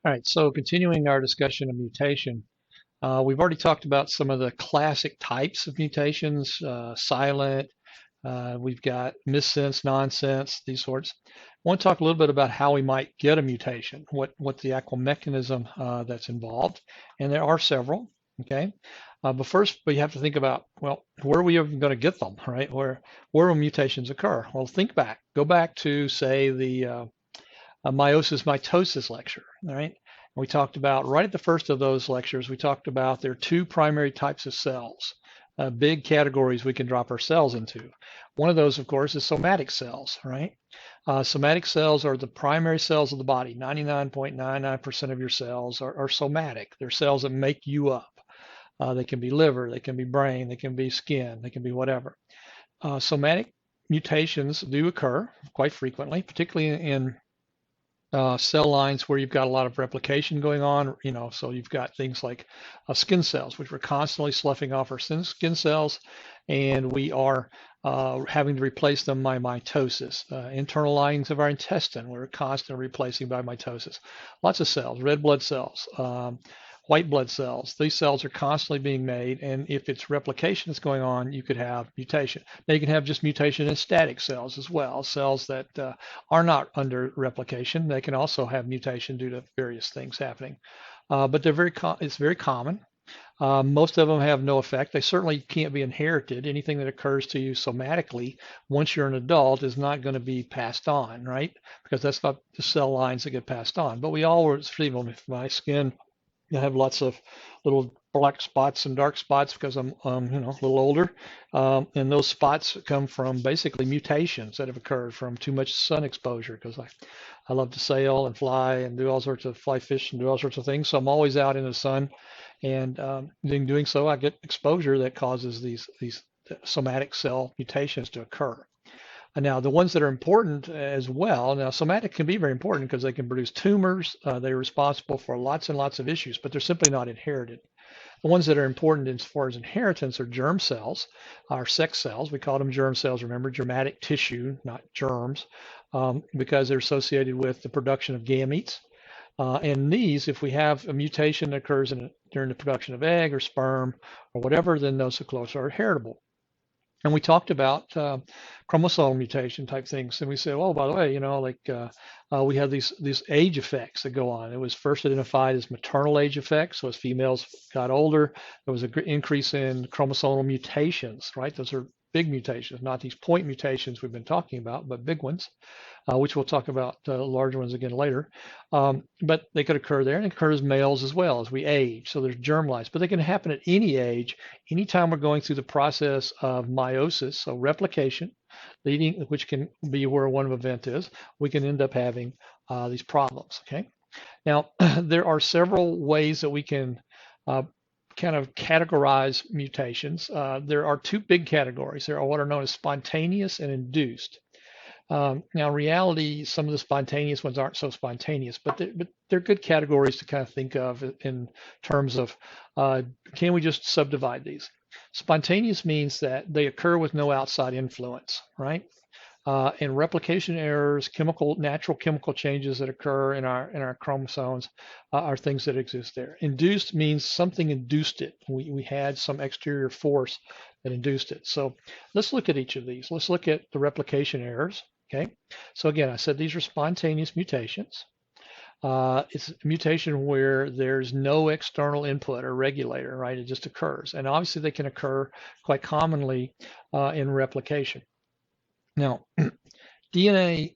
All right, so continuing our discussion of mutation, we've already talked about some of the classic types of mutations, silent, we've got missense, nonsense, these sorts. I want to talk a little bit about how we might get a mutation, what the actual mechanism that's involved, and there are several, okay? But first, we have to think about, well, where are we even going to get them, right? Where will mutations occur? Well, think back. Go back to, say, the meiosis mitosis lecture, all right? And we talked about, right at the first of those lectures, we talked about there are two primary types of cells, big categories we can drop our cells into. One of those, of course, is somatic cells, right? Somatic cells are the primary cells of the body. 99.99% of your cells are somatic. They're cells that make you up. They can be liver, they can be brain, they can be skin, they can be whatever. Somatic mutations do occur quite frequently, particularly in cell lines where you've got a lot of replication going on, so you've got things like skin cells, which we're constantly sloughing off our skin cells, and we are having to replace them by mitosis. Internal linings of our intestine, we're constantly replacing by mitosis. Lots of cells, red blood cells, white blood cells. These cells are constantly being made, and if it's replication that's going on, you could have mutation. Now you can have just mutation in static cells as well, cells that are not under replication. They can also have mutation due to various things happening, but it's very common. Most of them have no effect. They certainly can't be inherited. Anything that occurs to you somatically once you're an adult is not going to be passed on, right? Because that's not the cell lines that get passed on. But we all, even with my skin, I have lots of little black spots and dark spots because I'm, a little older, and those spots come from basically mutations that have occurred from too much sun exposure. Because I love to sail and fly and do all sorts of fly fish and do all sorts of things, so I'm always out in the sun, and in doing so, I get exposure that causes these somatic cell mutations to occur. Now, the ones that are important as well, now somatic can be very important because they can produce tumors. They're responsible for lots and lots of issues, but they're simply not inherited. The ones that are important as far as inheritance are germ cells, our sex cells. We call them germ cells, remember, germatic tissue, not germs, because they're associated with the production of gametes. And these, if we have a mutation that occurs during the production of egg or sperm or whatever, then those are heritable. And we talked about chromosome mutation type things, and we said, oh, by the way, we have these age effects that go on. It was first identified as maternal age effects, so as females got older, there was an increase in chromosomal mutations, right? Those are big mutations, not these point mutations we've been talking about, but big ones, which we'll talk about larger ones again later. But they could occur there, and occur as males as well as we age. So there's germ life, but they can happen at any age, anytime we're going through the process of meiosis, so replication, which can be where one event is, we can end up having these problems, okay? Now, there are several ways that we can kind of categorize mutations. There are two big categories. There are what are known as spontaneous and induced. Now, in reality, some of the spontaneous ones aren't so spontaneous, but they're good categories to kind of think of in terms of, can we just subdivide these? Spontaneous means that they occur with no outside influence, right? And replication errors, natural chemical changes that occur in our chromosomes are things that exist there. Induced means something induced it. We had some exterior force that induced it. So let's look at each of these. Let's look at the replication errors. Okay. So again, I said these are spontaneous mutations. It's a mutation where there's no external input or regulator, right? It just occurs. And obviously they can occur quite commonly in replication. Now, DNA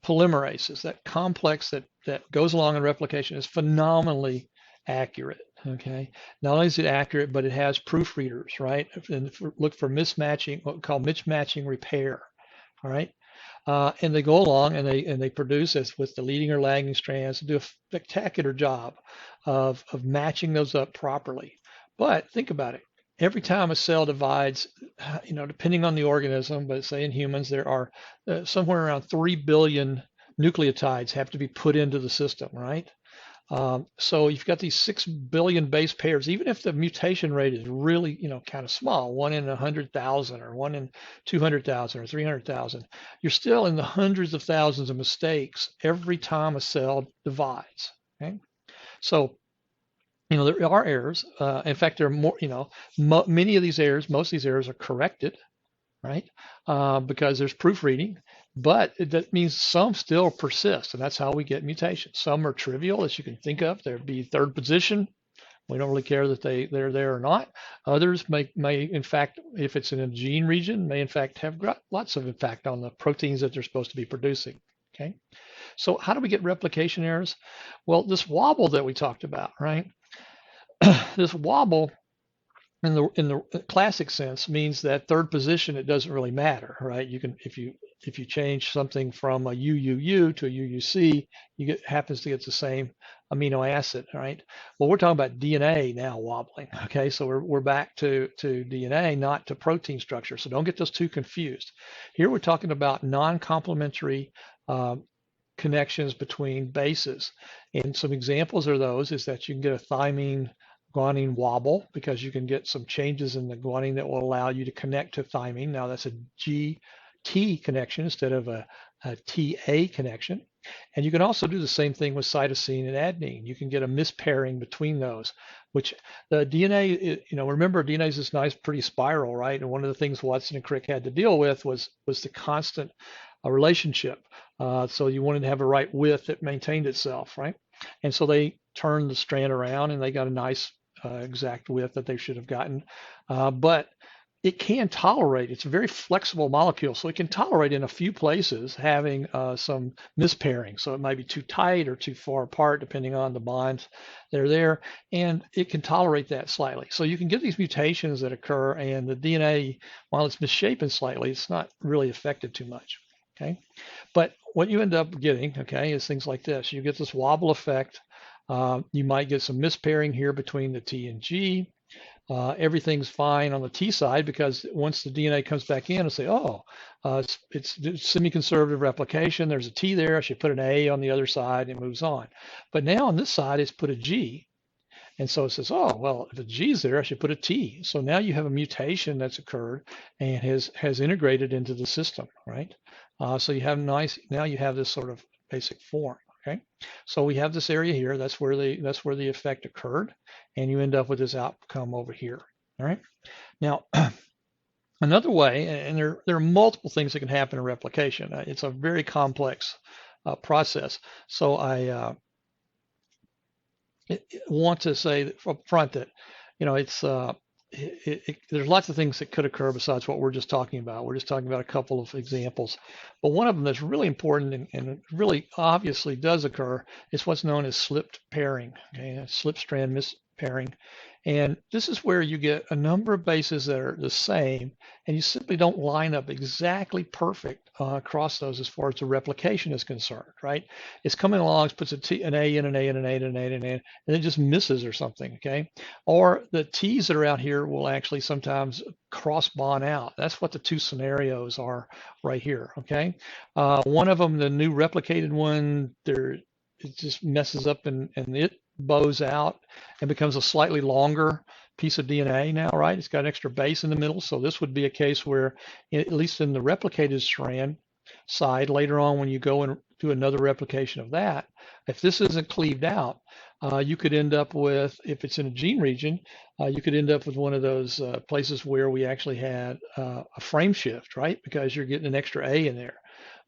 polymerases, that complex that goes along in replication, is phenomenally accurate, okay? Not only is it accurate, but it has proofreaders, right? And look for mismatching, what we call mismatching repair, all right? And they go along and they produce this with the leading or lagging strands, do a spectacular job of matching those up properly. But think about it. Every time a cell divides, depending on the organism, but say in humans, there are somewhere around 3 billion nucleotides have to be put into the system, right? So you've got these 6 billion base pairs. Even if the mutation rate is really, kind of small, 1 in 100,000 or 1 in 200,000 or 300,000, you're still in the hundreds of thousands of mistakes every time a cell divides. Okay, so there are errors. In fact, there are more. Many of these errors, most of these errors are corrected, right? Because there's proofreading, but that means some still persist, and that's how we get mutations. Some are trivial, as you can think of. There'd be third position. We don't really care that they're there or not. Others may in fact, if it's in a gene region, may in fact have lots of impact on the proteins that they're supposed to be producing. Okay, so how do we get replication errors? Well, this wobble that we talked about, right? This wobble in the classic sense means that third position, it doesn't really matter, right? You can, if you change something from a UUU to a UUC, happens to get the same amino acid, right? Well, we're talking about DNA now wobbling. Okay, so we're back to DNA, not to protein structure. So don't get those two confused. Here we're talking about non-complementary connections between bases, and some examples are those is that you can get a thymine guanine wobble because you can get some changes in the guanine that will allow you to connect to thymine. Now that's a GT connection instead of a TA connection. And you can also do the same thing with cytosine and adenine. You can get a mispairing between those, which the DNA, remember DNA is this nice, pretty spiral, right? And one of the things Watson and Crick had to deal with was the constant relationship. So you wanted to have a right width that maintained itself, right? And so they turned the strand around and they got a nice exact width that they should have gotten. But it can tolerate, it's a very flexible molecule, so it can tolerate in a few places having some mispairing. So it might be too tight or too far apart depending on the bonds that are there, and it can tolerate that slightly. So you can get these mutations that occur, and the DNA, while it's misshapen slightly, it's not really affected too much. Okay, but what you end up getting, okay, is things like this. You get this wobble effect. You might get some mispairing here between the T and G. Everything's fine on the T side because once the DNA comes back in, it'll say, oh, it's semi-conservative replication. There's a T there. I should put an A on the other side, and it moves on. But now on this side, it's put a G. And so it says, oh, well, if a G is there, I should put a T. So now you have a mutation that's occurred and has integrated into the system, right? So you have now you have this sort of basic form. Okay, so we have this area here. That's where the effect occurred, and you end up with this outcome over here. All right. Now, another way, and there are multiple things that can happen in replication. It's a very complex process. So I want to say up front that it's there's lots of things that could occur besides what we're just talking about. We're just talking about a couple of examples, but one of them that's really important and really obviously does occur is what's known as slipped pairing, okay, slip strand mispairing. And this is where you get a number of bases that are the same, and you simply don't line up exactly perfect across those as far as the replication is concerned, right? It's coming along, puts an A in an A and an A and an A and an A, and it just misses or something, okay? Or the T's that are out here will actually sometimes cross bond out. That's what the two scenarios are right here, okay? One of them, the new replicated one, it just messes up and it bows out and becomes a slightly longer piece of DNA now, right? It's got an extra base in the middle. So this would be a case where, at least in the replicated strand side, later on when you go and do another replication of that, if this isn't cleaved out, you could end up with, if it's in a gene region, you could end up with one of those places where we actually had a frame shift, right? Because you're getting an extra A in there.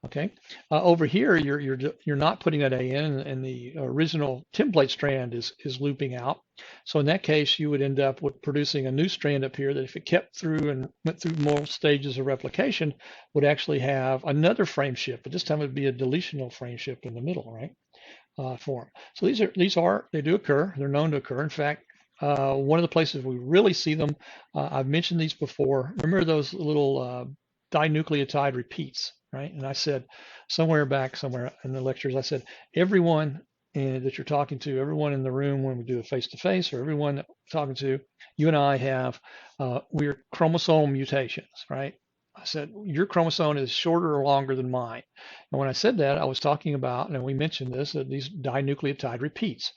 Okay, over here you're not putting that A in, and the original template strand is looping out. So in that case, you would end up with producing a new strand up here that, if it kept through and went through more stages of replication, would actually have another frame shift, but this time it would be a deletional frame shift in the middle, right? Form. So they do occur. They're known to occur. In fact, one of the places we really see them, I've mentioned these before. Remember those little dinucleotide repeats, right? And I said somewhere in the lectures, I said, everyone that you're talking to, everyone in the room when we do a face-to-face, or everyone that we're talking to, you and I have, we're chromosome mutations, right? I said, your chromosome is shorter or longer than mine. And when I said that, I was talking about, and we mentioned this, these dinucleotide repeats.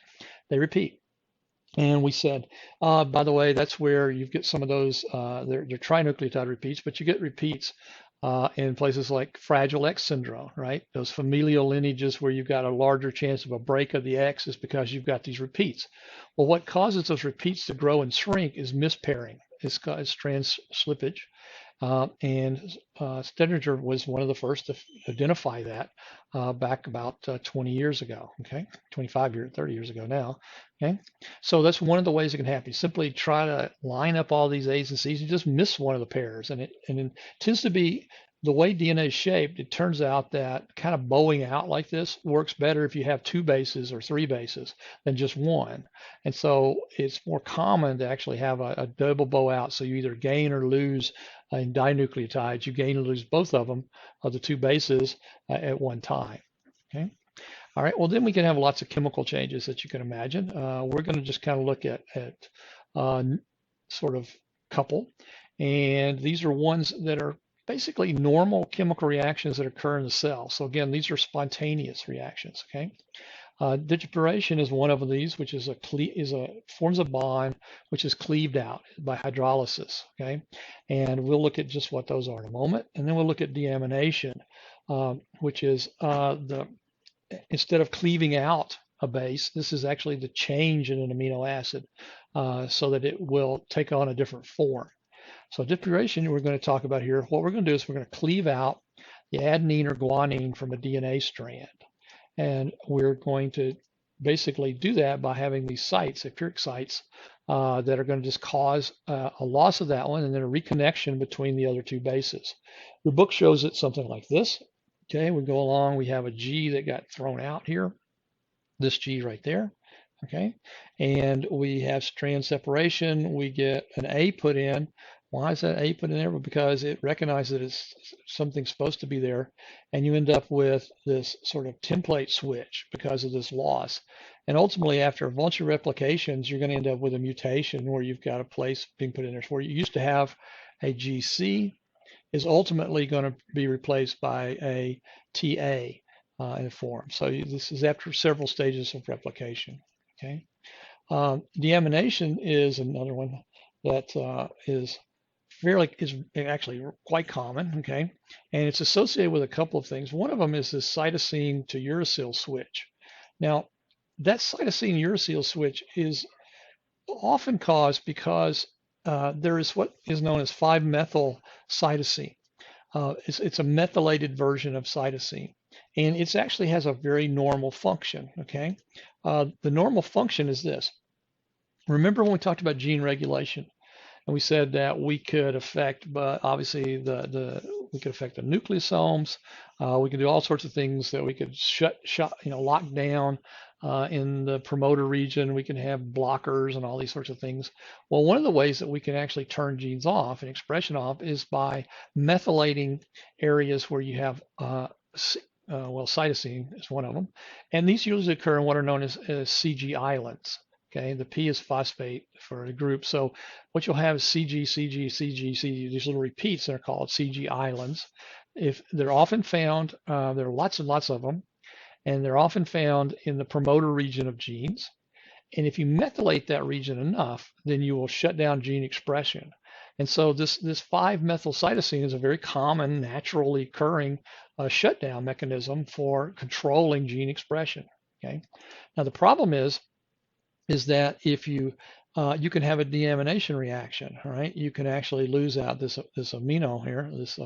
They repeat. And we said, by the way, that's where you get some of those, they're trinucleotide repeats, but you get repeats in places like Fragile X syndrome, right? Those familial lineages where you've got a larger chance of a break of the X is because you've got these repeats. Well, what causes those repeats to grow and shrink is mispairing. It's strand slippage. Stedinger was one of the first to identify that back about 20 years ago, okay? 25 years, 30 years ago now, okay? So that's one of the ways it can happen. You simply try to line up all these A's and C's and just miss one of the pairs. And it tends to be the way DNA is shaped. It turns out that kind of bowing out like this works better if you have 2 bases or 3 bases than just one. And so it's more common to actually have a double bow out. So you either gain or lose in dinucleotides. You gain or lose both of them, of the 2 bases at one time. Okay. All right. Well, then we can have lots of chemical changes that you can imagine. We're going to just kind of look at sort of couple, and these are ones that are basically normal chemical reactions that occur in the cell. So again, these are spontaneous reactions. Okay. Dinucleation is one of these, which is forms a bond which is cleaved out by hydrolysis. Okay, and we'll look at just what those are in a moment, and then we'll look at deamination, which is instead of cleaving out a base, this is actually the change in an amino acid so that it will take on a different form. So dinucleation we're going to talk about here. What we're going to do is we're going to cleave out the adenine or guanine from a DNA strand. And we're going to basically do that by having these sites, empiric sites, that are going to just cause a loss of that one and then a reconnection between the other 2 bases. The book shows it something like this. Okay, we go along, we have a G that got thrown out here, this G right there. Okay, and we have strand separation, we get an A put in. Why is that A put in there? Well, because it recognizes that it's something supposed to be there, and you end up with this sort of template switch because of this loss. And ultimately, after a bunch of replications, you're going to end up with a mutation where you've got a place being put in there. So where you used to have a GC is ultimately going to be replaced by a TA in form. So this is after several stages of replication. Okay, deamination is another one that is actually quite common, okay? And it's associated with a couple of things. One of them is this cytosine to uracil switch. Now, that cytosine uracil switch is often caused because there is what is known as 5-methyl cytosine. It's a methylated version of cytosine, and it actually has a very normal function, okay? The normal function is this. Remember when we talked about gene regulation? And we said that we could affect, but obviously we could affect the nucleosomes. We could do all sorts of things that we could lock down in the promoter region. We can have blockers and all these sorts of things. Well, one of the ways that we can actually turn genes off and expression off is by methylating areas where you have cytosine is one of them, and these usually occur in what are known as CG islands. Okay, the P is phosphate for the group. So what you'll have is CG, CG, CG, CG, these little repeats that are called CG islands. If they're often found, there are lots and lots of them, and they're often found in the promoter region of genes. And if you methylate that region enough, then you will shut down gene expression. And so this 5-methyl cytosine is a very common, naturally occurring shutdown mechanism for controlling gene expression. Okay. Now the problem is that if you can have a deamination reaction, right? You can actually lose out this amino here, this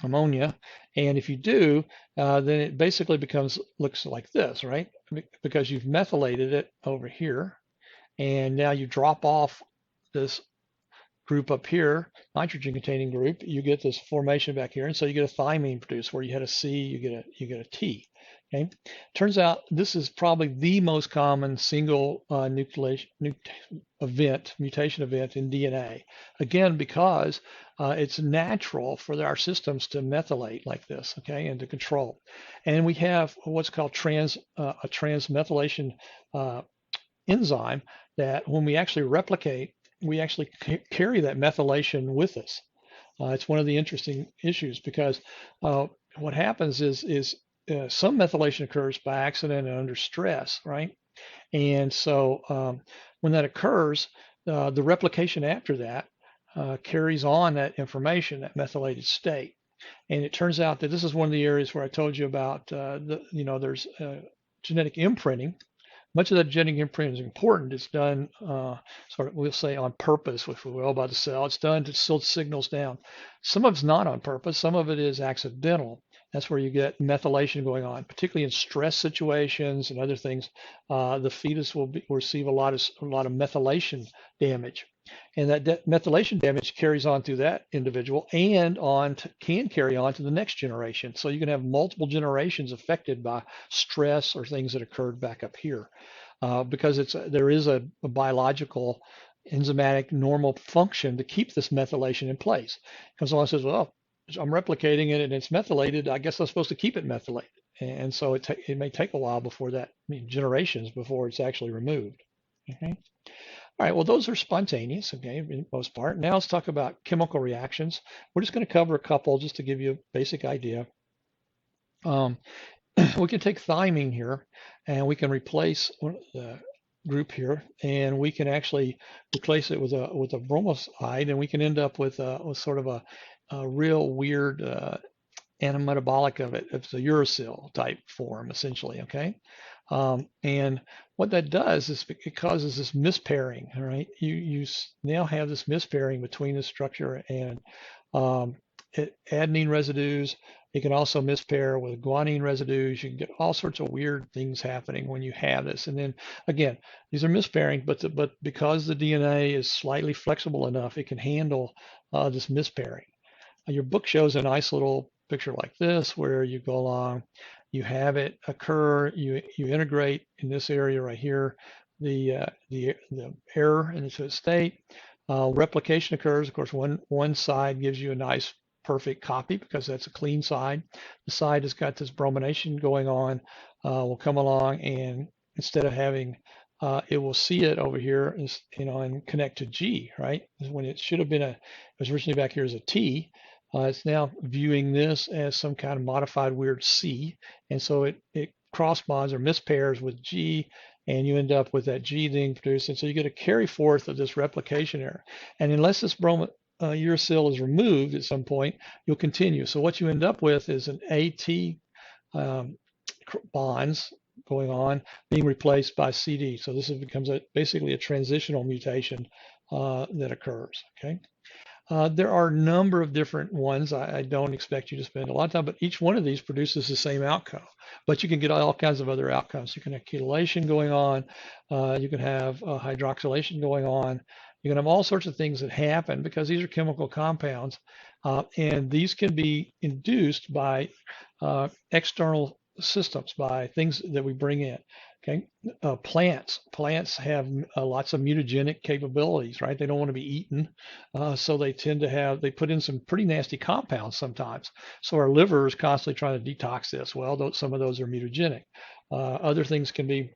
ammonia, and if you do, then it basically looks like this, right? Because you've methylated it over here, and now you drop off this group up here, nitrogen-containing group. You get this formation back here, and so you get a thymine produced. Where you had a C, you get a T. Okay, turns out this is probably the most common single mutation event in DNA. Again, because it's natural for our systems to methylate like this, okay, and to control. And we have what's called a transmethylation enzyme that when we actually replicate, we actually carry that methylation with us. It's one of the interesting issues because what happens is some methylation occurs by accident and under stress, right? And so when that occurs, the replication after that carries on that information, that methylated state. And it turns out that this is one of the areas where I told you about, there's genetic imprinting. Much of that genetic imprint is important. It's done sort of, we'll say, on purpose, if we will, by the cell. It's done to slow signals down. Some of it's not on purpose. Some of it is accidental. That's where you get methylation going on, particularly in stress situations and other things. The fetus will receive a lot of methylation damage, and that methylation damage carries on through that individual and can carry on to the next generation. So you can have multiple generations affected by stress or things that occurred back up here, because there is a biological enzymatic normal function to keep this methylation in place. Because someone says, well, I'm replicating it and it's methylated, I guess I'm supposed to keep it methylated. And so it may take a while before that, generations before it's actually removed. Okay. All right, well, those are spontaneous, okay, in most part. Now let's talk about chemical reactions. We're just going to cover a couple just to give you a basic idea. We can take thymine here, and we can replace the group here, and we can actually replace it with a bromoside, and we can end up with sort of a real weird antimetabolic of it. It's a uracil type form, essentially, okay? And what that does is it causes this mispairing, all right? You now have this mispairing between the structure and adenine residues. You can also mispair with guanine residues. You can get all sorts of weird things happening when you have this. And then again, these are mispairing, but because the DNA is slightly flexible enough, it can handle this mispairing. Your book shows a nice little picture like this where you go along, you have it occur, you integrate in this area right here, the error into its state. Replication occurs. Of course, one side gives you a nice perfect copy because that's a clean side. The side that's got this bromination going on will come along, and instead of having it will see it over here, and connect to G, right? When it should have been it was originally back here as a T. It's now viewing this as some kind of modified weird C, and so it cross bonds or mispairs with G, and you end up with that G being produced, and so you get a carry forth of this replication error. And unless this uracil is removed at some point, you'll continue. So what you end up with is an AT bonds going on being replaced by CD. So this becomes basically a transitional mutation that occurs. Okay. There are a number of different ones. I don't expect you to spend a lot of time, but each one of these produces the same outcome. But you can get all kinds of other outcomes. You can have ketylation going on. You can have hydroxylation going on. You can have all sorts of things that happen because these are chemical compounds. And these can be induced by external systems, by things that we bring in. Okay, plants have lots of mutagenic capabilities, right? They don't want to be eaten, so they put in some pretty nasty compounds sometimes. So our liver is constantly trying to detox this. Well, some of those are mutagenic. Other things can be,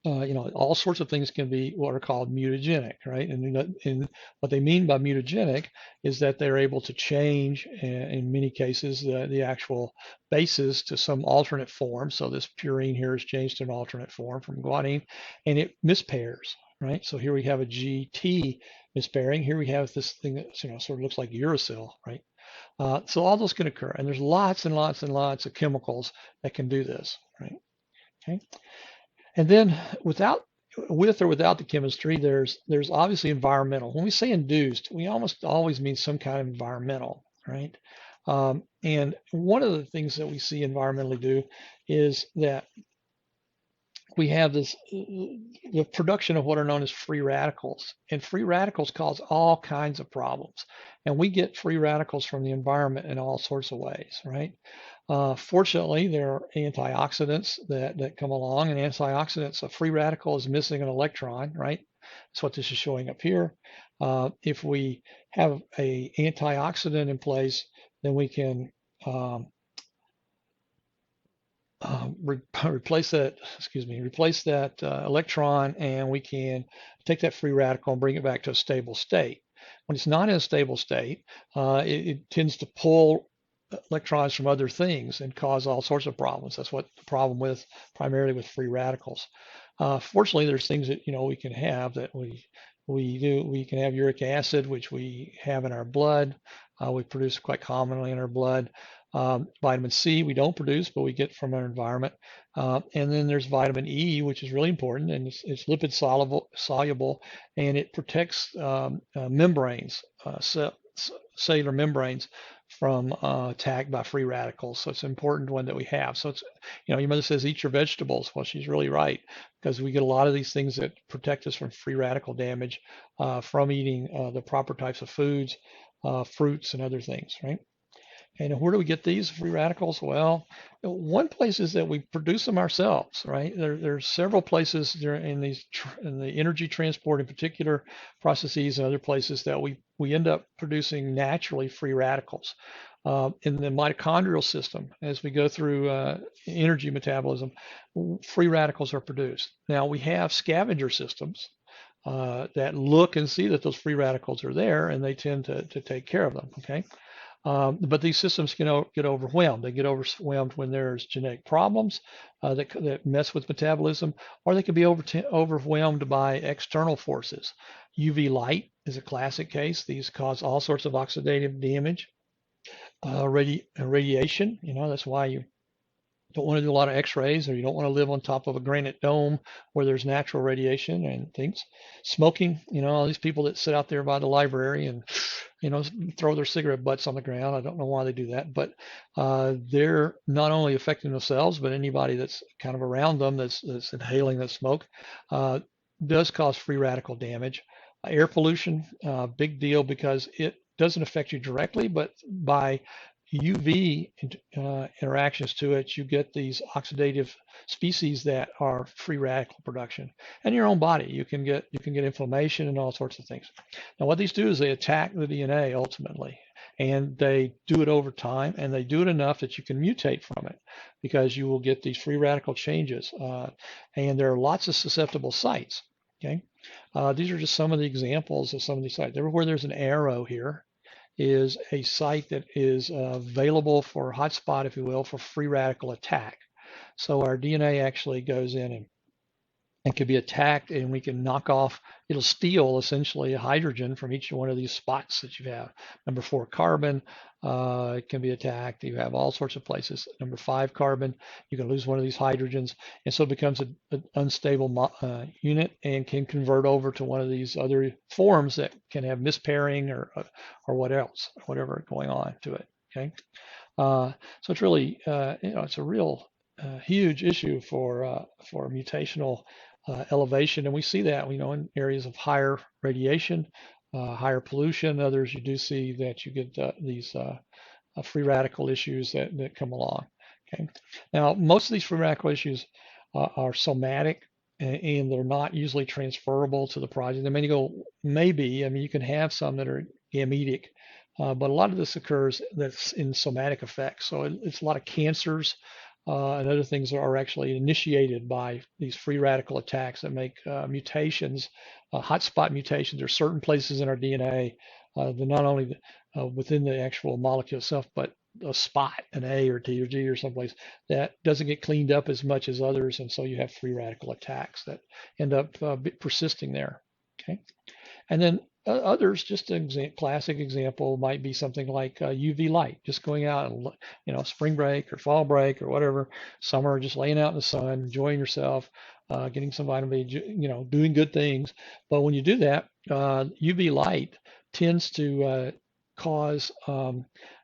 all sorts of things can be what are called mutagenic, right? And what they mean by mutagenic is that they're able to change, in many cases, the actual bases to some alternate form. So this purine here is changed to an alternate form from guanine, and it mispairs, right? So here we have a GT mispairing. Here we have this thing that sort of looks like uracil, right? So all those can occur, and there's lots and lots and lots of chemicals that can do this, right? Okay. And then with or without the chemistry, there's obviously environmental. When we say induced, we almost always mean some kind of environmental, right? And one of the things that we see environmentally do is that we have the production of what are known as free radicals. And free radicals cause all kinds of problems. And we get free radicals from the environment in all sorts of ways, right? Fortunately, there are antioxidants that come along, and antioxidants, a free radical is missing an electron, right? That's what this is showing up here. If we have an antioxidant in place, then we can replace that electron, and we can take that free radical and bring it back to a stable state. When it's not in a stable state, it tends to pull electrons from other things and cause all sorts of problems. That's what the problem primarily with free radicals. Fortunately, there's things that we can have that we We can have uric acid, which we have in our blood. We produce quite commonly in our blood. Vitamin C we don't produce, but we get from our environment. And then there's vitamin E, which is really important, and it's lipid soluble, and it protects membranes, cellular membranes from attack by free radicals. So it's an important one that we have. So it's, your mother says eat your vegetables. Well, she's really right, because we get a lot of these things that protect us from free radical damage from eating the proper types of foods, fruits, and other things, right? And where do we get these free radicals? Well, one place is that we produce them ourselves, right? There's several places in the energy transport in particular processes and other places that we end up producing naturally free radicals. In the mitochondrial system, as we go through energy metabolism, free radicals are produced. Now we have scavenger systems that look and see that those free radicals are there, and they tend to take care of them, okay? But these systems can get overwhelmed. They get overwhelmed when there's genetic problems that mess with metabolism, or they can be overwhelmed by external forces. UV light is a classic case. These cause all sorts of oxidative damage. Radiation, that's why you don't want to do a lot of x-rays, or you don't want to live on top of a granite dome where there's natural radiation and things. Smoking, all these people that sit out there by the library and throw their cigarette butts on the ground. I don't know why they do that, but they're not only affecting themselves, but anybody that's kind of around them that's inhaling that smoke does cause free radical damage. Air pollution, big deal, because it doesn't affect you directly, but by UV interactions to it, you get these oxidative species that are free radical production. And your own body, you can get inflammation and all sorts of things. Now, what these do is they attack the DNA ultimately, and they do it over time, and they do it enough that you can mutate from it, because you will get these free radical changes. And there are lots of susceptible sites. Okay, these are just some of the examples of some of these sites. Everywhere there's an arrow here is a site that is available for hotspot, if you will, for free radical attack. So our DNA actually goes in and can be attacked, and we can knock off, it'll steal essentially a hydrogen from each one of these spots that you have. Number 4 carbon, it can be attacked. You have all sorts of places. Number 5 carbon, you can lose one of these hydrogens, and so it becomes an unstable unit and can convert over to one of these other forms that can have mispairing or whatever going on to it. Okay, so it's really it's a real huge issue for mutational elevation, and we see that in areas of higher radiation, higher pollution. Others, you do see that you get these free radical issues that come along. Okay, now most of these free radical issues are somatic, and they're not usually transferable to the progeny. Maybe. I mean, you can have some that are gametic, but a lot of this occurs that's in somatic effects. So it's a lot of cancers and other things that are actually initiated by these free radical attacks that make mutations, hotspot mutations. There are certain places in our DNA that not only within the actual molecule itself, but a spot, an A or T or G or someplace that doesn't get cleaned up as much as others, and so you have free radical attacks that end up persisting there. Okay, and then others, just an classic example might be something like UV light, just going out and spring break or fall break or whatever, summer, just laying out in the sun, enjoying yourself, getting some vitamin D, doing good things. But when you do that, UV light tends to cause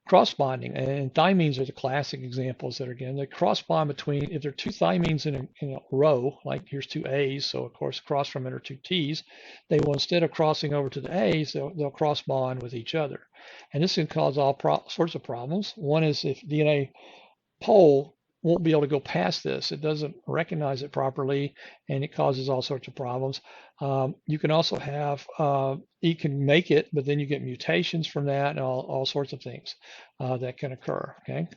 cross bonding, and thymines are the classic examples that are, again, they cross bond between, if there are 2 thymines in a row, like here's 2 A's, so of course across from it are 2 T's, they will, instead of crossing over to the A's, they'll cross bond with each other. And this can cause all sorts of problems. One is if DNA pole won't be able to go past this. It doesn't recognize it properly, and it causes all sorts of problems. You can also have, you can make it, but then you get mutations from that and all sorts of things that can occur, okay?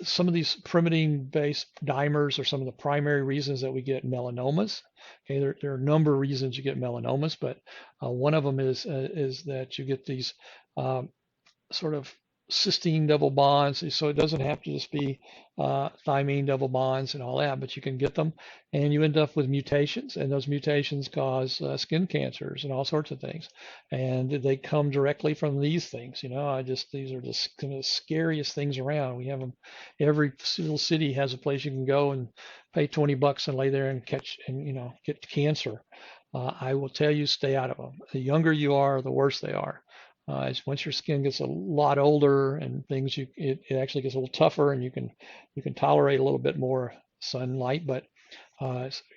Some of these pyrimidine-based dimers are some of the primary reasons that we get melanomas. Okay, there are a number of reasons you get melanomas, but one of them is that you get these sort of cysteine double bonds, so it doesn't have to just be thymine double bonds and all that, but you can get them, and you end up with mutations, and those mutations cause skin cancers and all sorts of things, and they come directly from these things. These are the kind of scariest things around. We have them. Every little city has a place you can go and pay $20 and lay there and catch and get cancer. I will tell you, stay out of them. The younger you are, the worse they are. Once your skin gets a lot older and things, it actually gets a little tougher, and you can tolerate a little bit more sunlight. But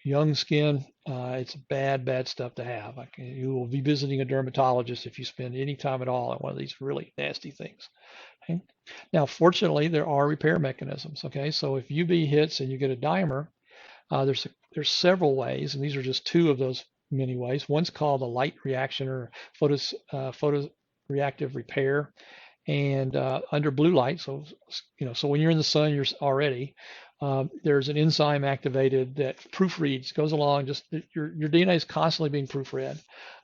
young skin, it's bad stuff to have. You will be visiting a dermatologist if you spend any time at all on one of these really nasty things. Okay? Now, fortunately, there are repair mechanisms. Okay, so if UV hits and you get a dimer, there's several ways, and these are just two of those many ways. One's called a light reaction or photoreactive repair, and under blue light. So when you're in the sun, you're already there's an enzyme activated that proofreads, goes along. Just your DNA is constantly being proofread,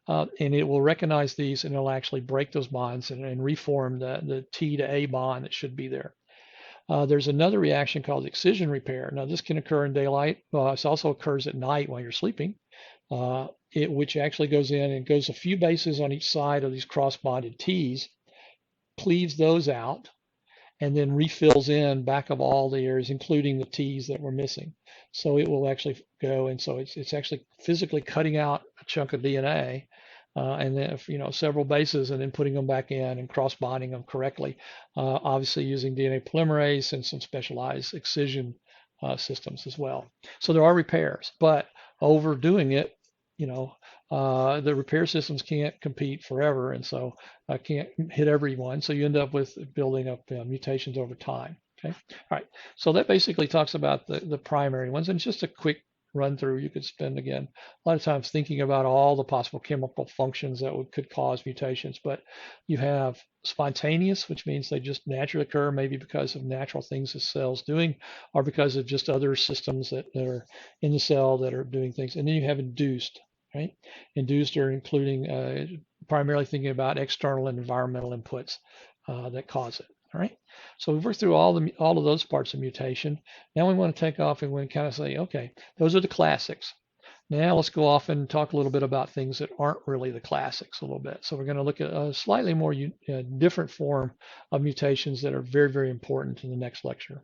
and it will recognize these, and it'll actually break those bonds and reform the T to A bond that should be there. There's another reaction called excision repair. Now, this can occur in daylight. It also occurs at night while you're sleeping, which actually goes in and goes a few bases on each side of these cross-bonded T's, cleaves those out, and then refills in back of all the areas, including the T's that were missing. So it will actually go, and so it's actually physically cutting out a chunk of DNA, and then several bases, and then putting them back in and cross-bonding them correctly, obviously using DNA polymerase and some specialized excision systems as well. So there are repairs, but overdoing it, the repair systems can't compete forever, and so can't hit everyone. So you end up with building up mutations over time. Okay, all right. So that basically talks about the primary ones, and it's just a quick run through. You could spend, again, a lot of times thinking about all the possible chemical functions that could cause mutations. But you have spontaneous, which means they just naturally occur, maybe because of natural things the cell's doing, or because of just other systems that are in the cell that are doing things. And then you have induced, right? Induced are including primarily thinking about external and environmental inputs that cause it. All right. So we've worked through all of those parts of mutation. Now we want to take off and we kind of say, okay, those are the classics. Now let's go off and talk a little bit about things that aren't really the classics a little bit. So we're going to look at a slightly more different form of mutations that are very, very important in the next lecture.